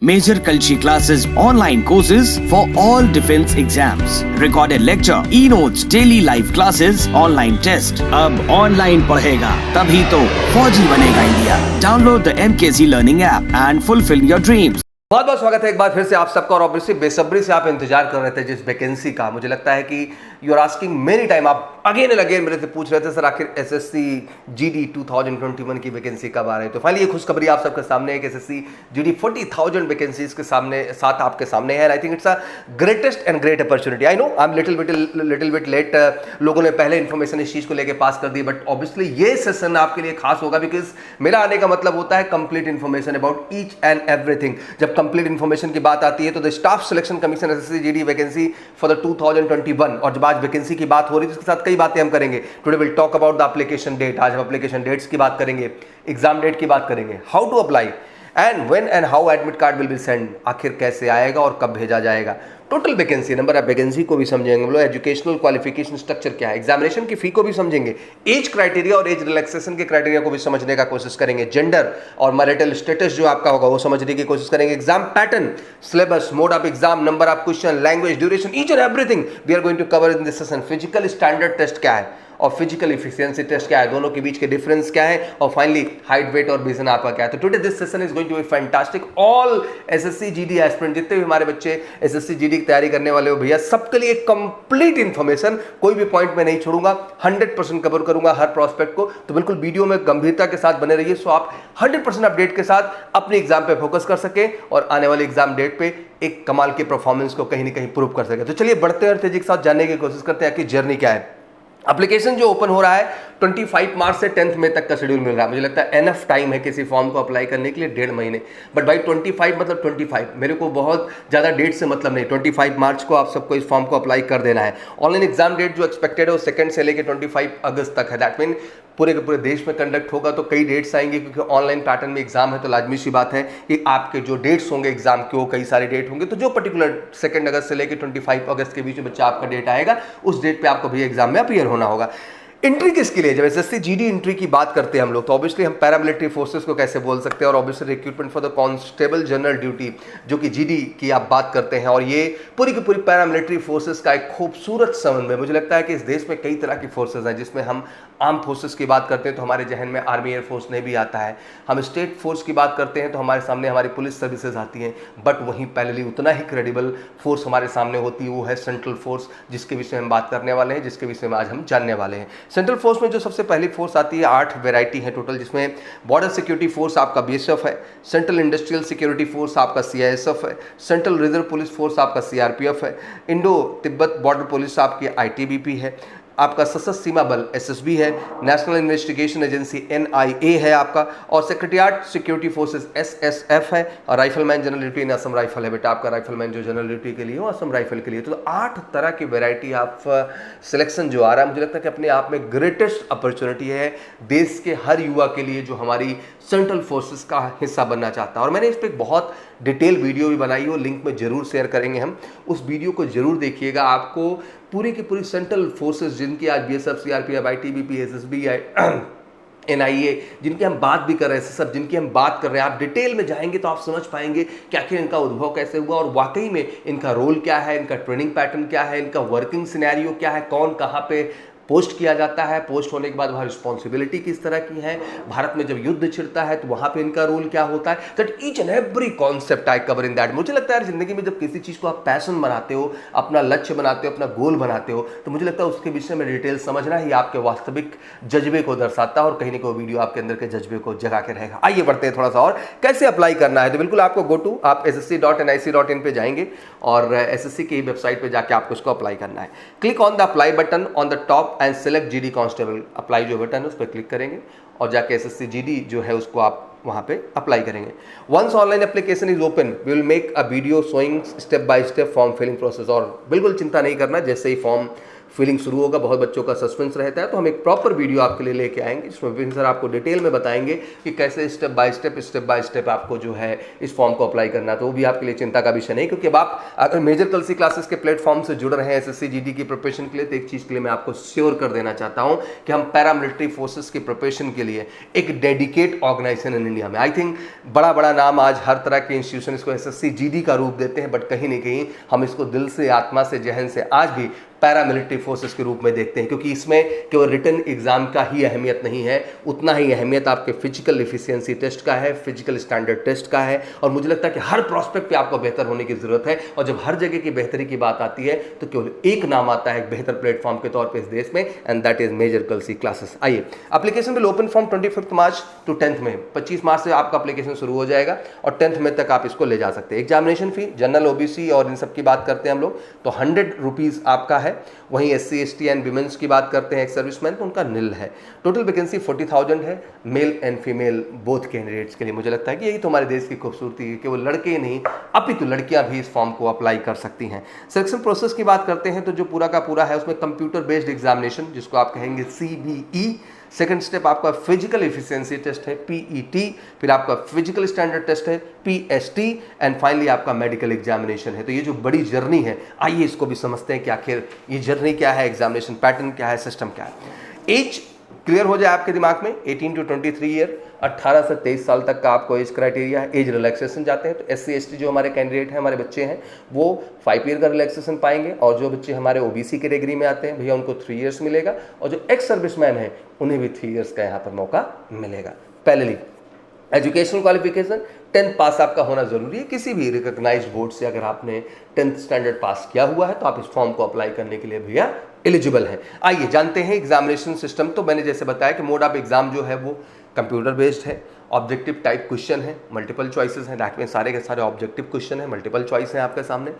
Major Culture classes, online courses for all defense exams, recorded lecture, e-notes, daily live classes, online test. अब online पढ़ेगा तभी तो फौजी बनेगा India. Download the MKZ Learning app and fulfill your dreams. बहुत बहुत स्वागत है एक बार फिर से आप सबका और ऑब्वियसली बेसब्री से आप इंतजार कर रहे थे जिस वैकेंसी का. मुझे लगता है कि you are asking many time, आप अगेन एंड अगेन मेरे से पूछ रहे थे सर आखिर एसएससी जीडी 2021 की वैकेंसी कब आ रही है. तो फाइनली ये खुशखबरी आप सबके सामने है कि एसएससी जीडी 40,000 वैकेंसीज के साथ आपके सामने है. I think it's a greatest and great opportunity. I know I am little bit late. लोगों ने पहले इन्फॉर्मेशन इस चीज को लेकर पास कर दी, बट ऑब्वियसली ये सेशन आपके लिए खास होगा बिकॉज मेरा आने का मतलब होता है complete information about each and everything. जब कंप्लीट इन्फॉर्मेशन की बात आती है तो the staff selection commission SSC GD vacancy for the 2021, और जब आज वैकेंसी की बात हो रही है तो इसके साथ कई बातें हम करेंगे. Today will talk about the application date. आज हम एप्लीकेशन डेट्स की बात करेंगे, एग्जाम डेट की बात करेंगे, how to apply and when and how admit card will be send, आखिर कैसे आएगा और कब भेजा जाएगा, total vacancy number of vacancy को भी समझेंगे हम लोग, एजुकेशनल क्वालिफिकेशन स्ट्रक्चर क्या है, एग्जामिनेशन की फी को भी समझेंगे, एज क्राइटेरिया और एज रिलैक्सेशन के क्राइटेरिया को भी समझने का कोशिश करेंगे, जेंडर और मैरिटल स्टेटस जो आपका होगा वो समझने की कोशिश करेंगे, exam pattern, syllabus, mode of exam, number of question, language, duration, each and everything we are going to cover in this session. Physical standard test क्या है और फिजिकल इफिशियंसी टेस्ट क्या है, दोनों के बीच के डिफरेंस क्या है, और फाइनली हाइट, वेट और विजन आपका क्या है. तो today this session is going to be fantastic. All SSC GD aspirant, जितने भी हमारे बच्चे एसएससी जीडी की तैयारी करने वाले हो भैया, सबके लिए कंप्लीट इंफॉर्मेशन, कोई भी पॉइंट में नहीं छोड़ूंगा, 100% कवर करूंगा हर प्रोस्पेक्ट को. तो बिल्कुल वीडियो में गंभीरता के साथ बने रहिए सो आप 100% अपडेट के साथ अपने एग्जाम पे फोकस कर सके और आने वाले एग्जाम डेट पे एक कमाल के परफॉर्मेंस को कहीं ना कहीं प्रूव कर सके. तो चलिए बढ़ते हैं तेजी के साथ जानने की कोशिश करते हैं कि जर्नी क्या है. एप्लीकेशन जो ओपन हो रहा है 25 मार्च से 10th मई तक का शेड्यूल मिल रहा है. मुझे लगता है एनफ टाइम है किसी फॉर्म को अप्लाई करने के लिए, 1.5 महीने. बट भाई 25 मतलब 25, मेरे को बहुत ज़्यादा डेट से मतलब नहीं. 25 मार्च को आप सबको इस फॉर्म को अप्लाई कर देना है. ऑनलाइन एग्जाम डेट जो एक्सपेक्टेड है वो 2 से लेकर 25 अगस्त तक है. दैट मीन पूरे के पूरे देश में कंडक्ट होगा तो कई डेट्स आएंगे क्योंकि ऑनलाइन पैटर्न में एग्जाम है. तो लाजमी सी बात है कि आपके जो डेट्स होंगे एग्जाम के वो कई सारे डेट होंगे. तो जो पर्टिकुलर 2 अगस्त से लेकर 25 अगस्त के बीच में बच्चा आपका डेट आएगा उस डेट पे आपको भी एग्जाम में अपीयर होना होगा. एंट्री किसके लिए, जब एसएससी जीडी एंट्री की बात करते हैं हम लोग तो ऑब्वियसली हम पैरामिलिट्री फोर्सेस को कैसे बोल सकते हैं, और obviously recruitment for the constable general duty जो कि जीडी की आप बात करते हैं, और ये पूरी की पूरी पैरामिलिट्री फोर्सेस का एक खूबसूरत समन्वय. मुझे लगता है कि इस देश में कई तरह की फोर्सेस हैं. जिसमें हम आर्म फोर्सेस की बात करते हैं तो हमारे जहन में आर्मी एयरफोर्स ने भी आता है. हम स्टेट फोर्स की बात करते हैं तो हमारे सामने हमारी पुलिस सर्विसेज आती हैं. बट वहीं पहले उतना ही क्रेडिबल फोर्स हमारे सामने होती है, वो है सेंट्रल फोर्स, जिसके विषय में हम बात करने वाले हैं, जिसके विषय में आज हम जानने वाले हैं. सेंट्रल फोर्स में जो सबसे पहली फोर्स आती है, 8 वैरायटी है टोटल, जिसमें बॉर्डर सिक्योरिटी फोर्स आपका बीएसएफ है, सेंट्रल इंडस्ट्रियल सिक्योरिटी फोर्स आपका सीआईएसएफ है, सेंट्रल रिजर्व पुलिस फोर्स आपका सीआरपीएफ है, इंडो तिब्बत बॉर्डर पुलिस आपकी आईटीबीपी है, आपका सशस्त्र सीमा बल एसएसबी है, नेशनल इन्वेस्टिगेशन एजेंसी एनआईए है आपका, और सेक्रेटरिएट सिक्योरिटी फोर्सेस एसएसएफ है, और राइफलमैन जनरल ड्यूटी इन असम राइफल है. बेटा आपका राइफलमैन जो जनरल ड्यूटी के लिए हो असम राइफल के लिए. तो 8 तरह की वैरायटी आप सिलेक्शन जो आ रहा है, मुझे लगता है कि अपने आप में ग्रेटेस्ट अपॉर्चुनिटी है देश के हर युवा के लिए जो हमारी सेंट्रल फोर्सेस का हिस्सा बनना चाहता है. और मैंने इस पर एक बहुत डिटेल वीडियो भी बनाई हो, लिंक में जरूर शेयर करेंगे हम, उस वीडियो को जरूर देखिएगा. आपको पूरी की पूरी सेंट्रल फोर्सेस जिनकी आज BSF, CRPF, ITBP, SSB, NIA जिनकी हम बात भी कर रहे हैं, सब जिनकी हम बात कर रहे हैं, आप डिटेल में जाएंगे तो आप समझ पाएंगे कि आखिर इनका उद्भव कैसे हुआ और वाकई में इनका रोल क्या है, इनका ट्रेनिंग पैटर्न क्या है, इनका वर्किंग सिनेरियो क्या है, कौन कहाँ पे पोस्ट किया जाता है, पोस्ट होने के बाद वहाँ रिस्पॉन्सिबिलिटी किस तरह की है, भारत में जब युद्ध छिड़ता है तो वहाँ पे इनका रोल क्या होता है. That each and every concept I cover in that. मुझे लगता है जिंदगी में जब किसी चीज़ को आप पैशन बनाते हो, अपना लक्ष्य बनाते हो, अपना गोल बनाते हो, तो मुझे लगता है उसके विषय में डिटेल समझना ही आपके वास्तविक जज्बे को दर्शाता है, और कहीं ना कहीं वीडियो आपके अंदर के जज्बे को जगा के रहेगा. आइए बढ़ते हैं थोड़ा सा और कैसे अप्लाई करना है. तो बिल्कुल आपको गो टू आप ssc.nic.in पे जाएंगे और एसएससी की वेबसाइट पे जाके आपको इसको अप्लाई करना है. Click on the apply button on the top and select GD constable. Apply जो बटन है उस पर क्लिक करेंगे और जाके एसएससी जीडी जो है उसको आप वहां पे अप्लाई करेंगे. Once online application is open we will make a video showing step by step form filling process. और बिल्कुल चिंता नहीं करना, जैसे ही फॉर्म फीलिंग शुरू होगा, बहुत बच्चों का सस्पेंस रहता है, तो हम एक प्रॉपर वीडियो आपके लिए लेके आएंगे जिसमें विपिन सर आपको डिटेल में बताएंगे कि कैसे स्टेप बाय स्टेप आपको जो है इस फॉर्म को अप्लाई करना है। तो वो भी आपके लिए चिंता का विषय नहीं, क्योंकि अब आप अगर मेजर कलसी क्लासेस के प्लेटफॉर्म से जुड़ रहे हैं एसएससी जीडी की प्रिपरेशन के लिए, तो एक चीज़ के लिए मैं आपको श्योर कर देना चाहता हूं कि हम पैरामिलिट्री फोर्सेस की प्रिपरेशन के लिए एक डेडिकेट ऑर्गेनाइजेशन इन इंडिया में, आई थिंक बड़ा नाम आज हर तरह के इंस्टीट्यूशन इसको एसएससी जीडी का रूप देते हैं, बट कहीं ना कहीं हम इसको दिल से, आत्मा से, जहन से आज भी पैरामिलिट्री फोर्सेस के रूप में देखते हैं, क्योंकि इसमें केवल रिटन एग्जाम का ही अहमियत नहीं है, उतना ही अहमियत आपके फिजिकल एफिशिएंसी टेस्ट का है, फिजिकल स्टैंडर्ड टेस्ट का है। और मुझे लगता है कि हर प्रोस्पेक्ट पे आपको बेहतर होने की जरूरत है, और जब हर जगह की बेहतरी की बात आती है तो केवल एक नाम आता है एक बेहतर प्लेटफॉर्म के तौर पर इस देश में, and that is major Kalsi classes. आइए, application will open from 25 March to 10th में, 25 मार्च से आपका एप्लीकेशन शुरू हो जाएगा और 10th में तक आप इसको ले जा सकते हैं। एग्जामिनेशन फी जनरल, ओबीसी और इन सब की बात करते हैं हम लोग तो 100 रुपीज़ आपका है। वहीं SC ST एंड विमेंस की बात करते हैं, एक सर्विसमैन, तो उनका निल है। टोटल वैकेंसी 40,000 है, male and female both candidates के लिए। मुझे लगता है कि यही तो हमारे देश की खूबसूरती है कि वो लड़के ही नहीं, अपितु लड़कियां भी इस फॉर्म को अप्लाई कर सकती हैं। सिलेक्शन प्रोसेस की बात करते हैं तो जो पूरा का पूरा है उसमें कंप्यूटर बेस्ड एग्जामिनेशन, जिसको आप कहेंगे CBE। सेकंड स्टेप आपका फिजिकल एफिशिएंसी टेस्ट है PET, फिर आपका फिजिकल स्टैंडर्ड टेस्ट है PST, एंड फाइनली आपका मेडिकल एग्जामिनेशन है। तो ये जो बड़ी जर्नी है, आइए इसको भी समझते हैं कि आखिर ये जर्नी क्या है, एग्जामिनेशन पैटर्न क्या है, सिस्टम क्या है। एज क्लियर हो जाए आपके दिमाग में, 18 to 23 ईयर, 18 से 23 साल तक का आपको एज क्राइटेरिया है। एज रिलैक्सेशन जाते हैं तो SC ST जो हमारे कैंडिडेट हैं, हमारे बच्चे हैं, वो 5 ईयर का रिलैक्सेशन पाएंगे, और जो बच्चे हमारे OBC कैटेगरी में आते हैं भैया उनको 3 ईयर्स मिलेगा, और जो एक्स सर्विसमैन है उन्हें भी 3 ईयर्स का यहाँ पर मौका मिलेगा। पहले एजुकेशनल क्वालिफिकेशन 10th पास आपका होना जरूरी है, किसी भी रिकॉग्नाइज्ड बोर्ड से अगर आपने 10th स्टैंडर्ड पास किया हुआ है तो आप इस फॉर्म को अप्लाई करने के लिए भैया एलिजिबल हैं। आइए जानते हैं एग्जामिनेशन सिस्टम। तो मैंने जैसे बताया कि मोड ऑफ एग्जाम जो है वो कंप्यूटर बेस्ड है, ऑब्जेक्टिव टाइप क्वेश्चन है, मल्टीपल चॉइसेस हैं, दैट मीन सारे के सारे ऑब्जेक्टिव क्वेश्चन है, मल्टीपल चॉइस है आपके सामने।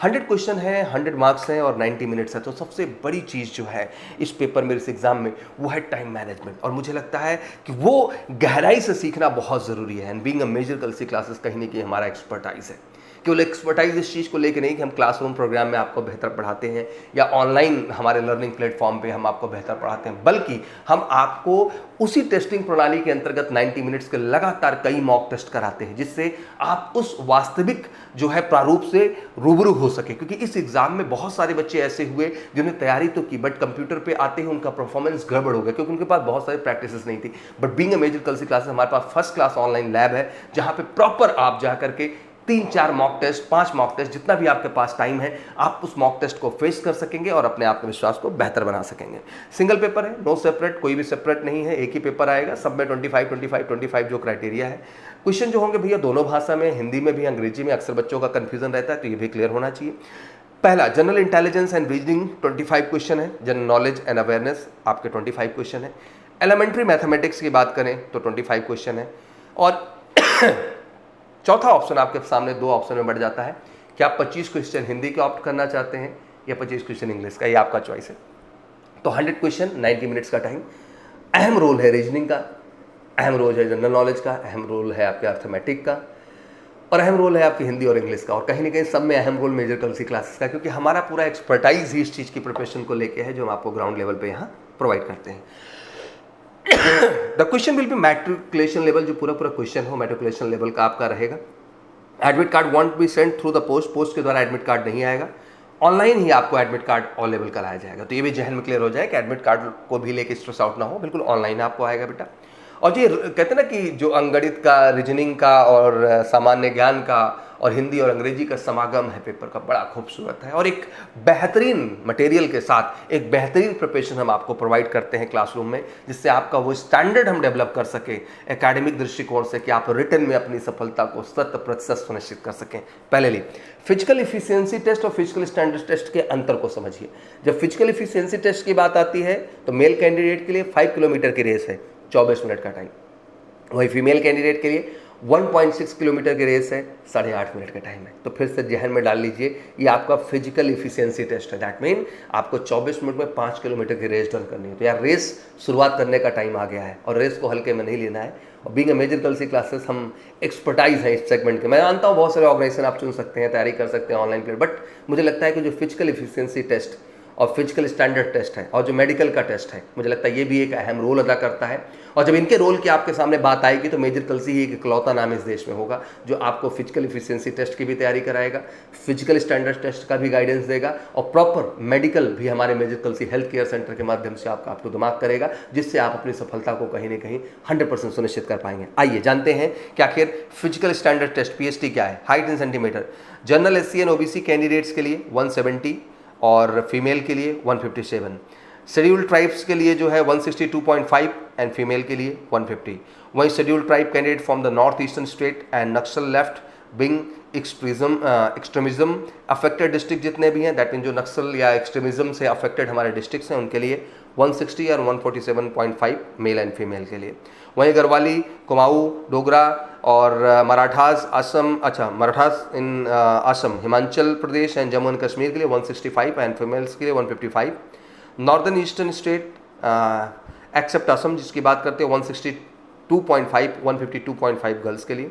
100 क्वेश्चन है, 100 मार्क्स हैं और 90 मिनट्स है। तो सबसे बड़ी चीज़ जो है इस पेपर में, इस एग्जाम में, वो है टाइम मैनेजमेंट, और मुझे लगता है कि वो गहराई से सीखना बहुत ज़रूरी है। And being a major Kalsi classes कहीं ना कहीं हमारा एक्सपर्टाइज है, केवल एक्सपर्टाइज इस चीज़ को लेकर नहीं कि हम क्लासरूम प्रोग्राम में आपको बेहतर पढ़ाते हैं या ऑनलाइन हमारे लर्निंग प्लेटफॉर्म पे हम आपको बेहतर पढ़ाते हैं, बल्कि हम आपको उसी टेस्टिंग प्रणाली के अंतर्गत 90 मिनट्स के लगातार कई मॉक टेस्ट कराते हैं, जिससे आप उस वास्तविक जो है प्रारूप से रूबरू हो सके। क्योंकि इस एग्जाम में बहुत सारे बच्चे ऐसे हुए जिन्होंने तैयारी तो की, बट कंप्यूटर पे आते ही उनका परफॉर्मेंस गड़बड़ हो गया, क्योंकि उनके पास बहुत सारी प्रैक्टिसेस नहीं थी। But being a major Kalsi classes, हमारे पास फर्स्ट क्लास ऑनलाइन लैब है, जहाँ पे प्रॉपर आप जा करके 3-4 मॉक टेस्ट, 5 मॉक टेस्ट, जितना भी आपके पास टाइम है, आप उस मॉक टेस्ट को फेस कर सकेंगे और अपने आत्मविश्वास को बेहतर बना सकेंगे। सिंगल पेपर है, नो सेपरेट, कोई भी सेपरेट नहीं है, एक ही पेपर आएगा, सब में 25 जो क्राइटेरिया है। क्वेश्चन जो होंगे भैया दोनों भाषा में, हिंदी में भी, अंग्रेजी में। अक्सर बच्चों का कंफ्यूजन रहता है, तो ये भी क्लियर होना चाहिए। पहला general intelligence and reasoning 25 question है, जनरल नॉलेज एंड अवेयरनेस आपके 25 क्वेश्चन है। एलिमेंट्री मैथमेटिक्स की बात करें तो 25 क्वेश्चन है। और चौथा ऑप्शन आपके सामने 2 ऑप्शन में बढ़ जाता है कि आप 25 क्वेश्चन हिंदी के ऑप्ट करना चाहते हैं या 25 क्वेश्चन इंग्लिश का, ये आपका चॉइस है। तो 100 क्वेश्चन, 90 मिनट्स का टाइम। अहम रोल है रीजनिंग का, अहम रोल है जनरल नॉलेज का, अहम रोल है आपके अर्थमेटिक का, और अहम रोल है आपकी हिंदी और इंग्लिश का। और कहीं ना कहीं सब में अहम रोल मेजर कलसी क्लासेस का, क्योंकि हमारा पूरा एक्सपर्टाइज ही इस चीज़ की प्रिपरेशन को लेके है जो हम आपको ग्राउंड लेवल पे यहाँ प्रोवाइड करते हैं। The question will be matriculation level, जो पूरा क्वेश्चन हो मैट्रिकुलेशन लेवल का आपका रहेगा। Admit card want be send through the post, post के द्वारा एडमिट कार्ड नहीं आएगा, ऑनलाइन ही आपको एडमिट कार्ड अवेलेबल कराया जाएगा। तो ये भी जहन में क्लियर हो जाए कि एडमिट कार्ड को भी लेके स्ट्रेस आउट ना हो, बिल्कुल ऑनलाइन आपको आएगा बेटा। और जो कहते हैं ना कि जो अंगणित का, रीजनिंग का और सामान्य ज्ञान का और हिंदी और अंग्रेजी का समागम है पेपर का, बड़ा खूबसूरत है। और एक बेहतरीन मटेरियल के साथ एक बेहतरीन प्रिपरेशन हम आपको प्रोवाइड करते हैं क्लासरूम में, जिससे आपका वो स्टैंडर्ड हम डेवलप कर सके एकेडमिक दृष्टिकोण से कि आप रिटन में अपनी सफलता को 100% सुनिश्चित कर सकें। पहले फिजिकल इफिशियंसी टेस्ट और फिजिकल स्टैंडर्ड टेस्ट के अंतर को समझिए। जब फिजिकल इफिशियंसी टेस्ट की बात आती है तो मेल कैंडिडेट के लिए 5 किलोमीटर की रेस है, 24 मिनट का टाइम। वही फीमेल कैंडिडेट के लिए 1.6 किलोमीटर की रेस है, 8.5 मिनट का टाइम है। तो फिर से जहन में डाल लीजिए, ये आपका फिजिकल इफिशियंसी टेस्ट है। दैट मीन आपको 24 मिनट में 5 किलोमीटर की रेस रन करनी है। तो यार रेस शुरुआत करने का टाइम आ गया है और रेस को हल्के में नहीं लेना है। और being a major Kalsi classes हम एक्सपर्टाइज हैं इस सेगमेंट के। मैं जानता हूँ बहुत सारे ऑर्गेनाइजेशन आप चुन सकते हैं, तैयारी कर सकते हैं ऑनलाइन प्लेट, बट मुझे लगता है कि जो फिजिकल इफिशियंसी टेस्ट और फिजिकल स्टैंडर्ड टेस्ट है और जो मेडिकल का टेस्ट है, मुझे लगता है ये भी एक अहम रोल अदा करता है। और जब इनके रोल की आपके सामने बात आएगी तो मेजर कल्सी ही एक इकलौता नाम इस देश में होगा जो आपको फिजिकल एफिशिएंसी टेस्ट की भी तैयारी कराएगा, फिजिकल स्टैंडर्ड टेस्ट का भी गाइडेंस देगा और प्रॉपर मेडिकल भी हमारे major Kalsi health care centre के माध्यम से आपका आपको दिमाग करेगा, जिससे आप अपनी सफलता को कहीं ना कहीं 100% सुनिश्चित कर पाएंगे। आइए जानते हैं कि आखिर फिजिकल स्टैंडर्ड टेस्ट PST क्या है। Height in centimetre, general SC and OBC candidates के लिए 170 और फीमेल के लिए 157, शेड्यूल्ड ट्राइब्स के लिए जो है 162.5 एंड फीमेल के लिए 150। वहीं scheduled tribe candidate from the north eastern state and Naxal left wing extremism affected district जितने भी हैं, दैट मीन जो नक्सल या एक्सट्रीमिज्म से अफेक्टेड हमारे डिस्ट्रिक्ट्स हैं उनके लिए 160 और 147.5 मेल एंड फीमेल के लिए। वहीं गढ़वाली, कुमाऊँ, डोगरा और Marathas in Assam, Himachal Pradesh and Jammu and Kashmir के लिए 165 एंड फीमेल्स के लिए 155। Northern eastern state except Assam जिसकी बात करते हैं 162.5 152.5 गर्ल्स के लिए।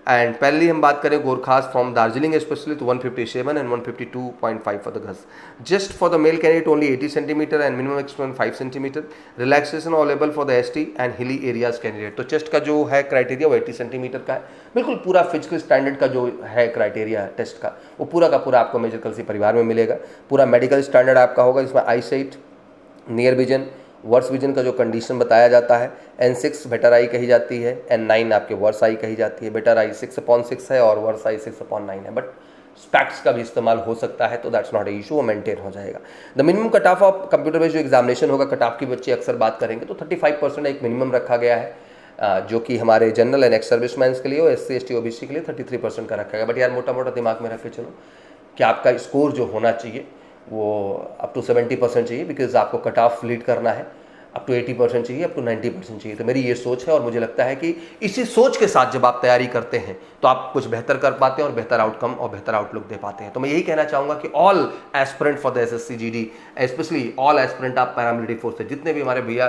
एंड पहले हम बात करें गोरखास फ्रॉम दार्जिलिंग स्पेशली तो 157 and 152.5 for the girls. Just for the male candidate only 80 centimetre and minimum experiment 5 centimetre. Relaxation available for the ST and hilly areas candidate. तो चेस्ट का जो है क्राइटेरिया वो 80 सेंटीमीटर का है। बिल्कुल पूरा फिजिकल स्टैंडर्ड का जो है क्राइटेरिया टेस्ट का वो पूरा का पूरा आपको मेजर कल्सी परिवार में मिलेगा। पूरा मेडिकल स्टैंडर्ड आपका होगा जिसमें आई साइट, नियर विजन, वर्स विजन का जो कंडीशन बताया जाता है, N6 बेटर आई कही जाती है, N9 आपके वर्स आई कही जाती है। बेटर आई 6/6 है और वर्स आई 6/9 है, बट स्पैक्स का भी इस्तेमाल हो सकता है तो दैट्स नॉट ए इशू, वो मेंटेन हो जाएगा। The minimum cut off of computer based जो एग्जामिनेशन होगा, कट ऑफ की बच्चे अक्सर बात करेंगे तो 35% एक मिनिमम रखा गया है, जो कि हमारे जनरल एंड एक्स सर्विसमैन के लिए और SC ST OBC के लिए 33% का रखा गया। बट यार मोटा मोटा दिमाग में रख के चलो कि आपका स्कोर जो होना चाहिए वो अप टू 70% चाहिए, बिकॉज आपको कट ऑफ लीड करना है। अप टू 80% चाहिए, अप टू 90% चाहिए। तो मेरी ये सोच है और मुझे लगता है कि इसी सोच के साथ जब आप तैयारी करते हैं तो आप कुछ बेहतर कर पाते हैं और बेहतर आउटकम और बेहतर आउटलुक दे पाते हैं। तो मैं यही कहना चाहूँगा कि all aspirant for the SSC GD, specially all aspirant आप पैरामिलिट्री फोर्सेज, जितने भी हमारे भैया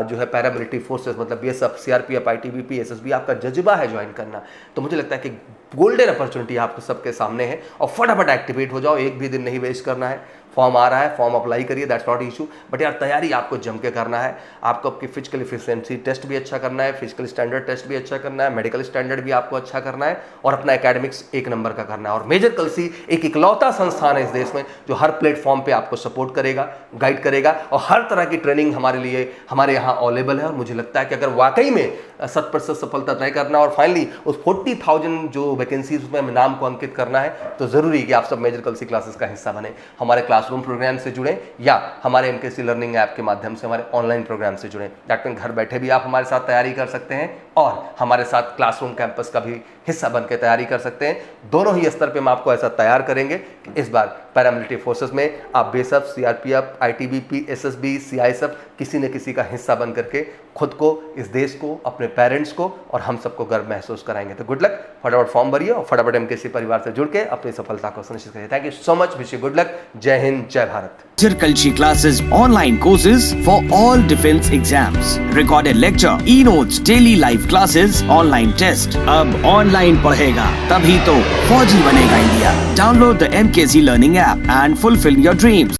जो है पैरामिलिट्री फोर्सेज मतलब BSF, CRPF, ITBP, SSB, आपका जज्बा है ज्वाइन करना, तो मुझे लगता है कि गोल्डन अपॉर्चुनिटी आपको सबके सामने है और फटाफट एक्टिवेट हो जाओ। एक भी दिन नहीं वेस्ट करना है। फॉर्म आ रहा है, फॉर्म अप्लाई करिए, दैट्स नॉट इशू, बट यार तैयारी आपको जम के करना है। आपको आपकी फिजिकल एफिशिएंसी टेस्ट भी अच्छा करना है, फिजिकल स्टैंडर्ड टेस्ट भी अच्छा करना है, मेडिकल स्टैंडर्ड भी आपको अच्छा करना है और अपना एकेडमिक्स एक नंबर का करना है। और मेजर कल्सी एक इकलौता संस्थान है इस देश में जो हर प्लेटफॉर्म पे आपको सपोर्ट करेगा, गाइड करेगा और हर तरह की ट्रेनिंग हमारे लिए हमारे यहाँ अवेलेबल है। और मुझे लगता है कि अगर वाकई में 100% सफलता तय करना और फाइनली उस 40,000 जो वैकेंसीज उसमें नाम को अंकित करना है तो जरूरी है कि आप सब मेजर कल्सी क्लासेस का हिस्सा बने, हमारे क्लासरूम प्रोग्राम से जुड़े या हमारे MKC लर्निंग ऐप के माध्यम से हमारे ऑनलाइन प्रोग्राम से जुड़े। दैट मीन घर बैठे भी आप हमारे साथ तैयारी कर सकते हैं और हमारे साथ क्लासरूम कैंपस का भी हिस्सा बन के तैयारी कर सकते हैं। दोनों ही स्तर पे हम आपको ऐसा तैयार करेंगे कि इस बार पैरामिलिट्री फोर्सेस में आप BSF, CRPF, ITBP, SSB, CISF किसी न किसी का हिस्सा बन करके खुद को, इस देश को, अपने पेरेंट्स को और हम सबको गर्व महसूस कराएंगे। तो गुड लक, फटाफट फॉर्म भरिए और फटाफट MKC परिवार से जुड़ के अपनी सफलता को सुनिश्चित करिए। Thank you so much, wish you good luck. जय हिंद, जय Bharat. Major Kalshi classes, online courses for all defense exams, recorded lecture, e-notes, daily live classes, online test. अब online पढ़ेगा तभी तो फौजी बनेगा India. Download the MKC Learning app and fulfill your dreams.